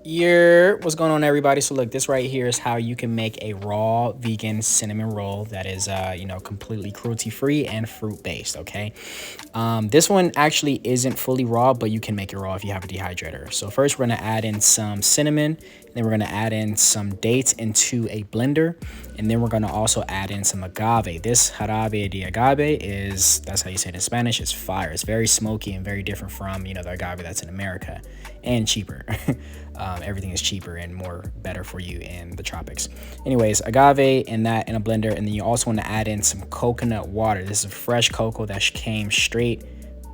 What's going on, everybody? So look, this right here is how you can make a raw vegan cinnamon roll that is completely cruelty free and fruit based. Okay, this one actually isn't fully raw, but you can make it raw if you have a dehydrator. So first we're gonna add in some cinnamon, then we're gonna add in some dates into a blender, and then we're gonna also add in some agave. This jarabe de agave is, that's how you say it in Spanish, it's fire. It's very smoky and very different from the agave that's in America, and cheaper. Everything is cheaper and more better for you in the tropics. Anyways, agave and that in a blender, and then you also want to add in some coconut water. This is fresh cocoa that came straight,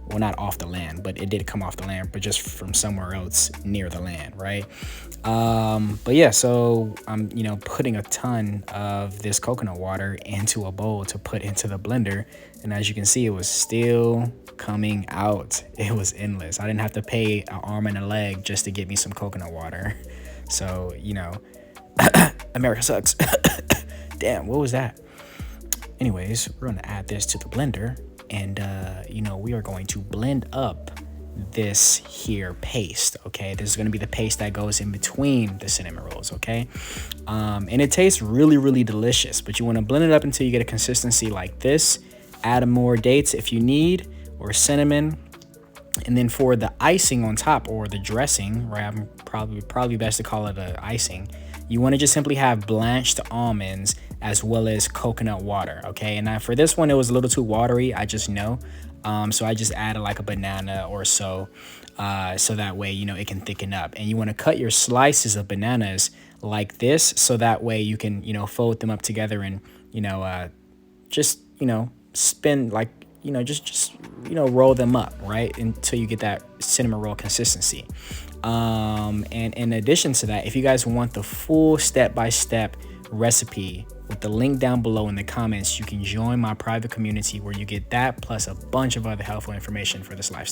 well, not off the land, but it did come off the land, but just from somewhere else near the land, right? But yeah, so I'm putting a ton of this coconut water into a bowl to put into the blender, and as you can see, it was still coming out. It was endless. I didn't have to pay an arm and a leg just to get me some coconut water. So America sucks. Damn, what was that? Anyways, we're gonna add this to the blender, and we are going to blend up this here paste. Okay, this is going to be the paste that goes in between the cinnamon rolls. Okay, and it tastes really delicious, but you want to blend it up until you get a consistency like this. Add more dates if you need, or cinnamon, and then for the icing on top, or the dressing, right, I'm probably best to call it a icing, you want to just simply have blanched almonds as well as coconut water. Okay, and for this one it was a little too watery, I just know, so I just added like a banana or so, so that way it can thicken up. And you want to cut your slices of bananas like this, so that way you can fold them up together and just spin, like just roll them up, right, until you get that cinnamon roll consistency. And in addition to that, if you guys want the full step-by-step recipe with the link down below in the comments, you can join my private community where you get that plus a bunch of other helpful information for this lifestyle.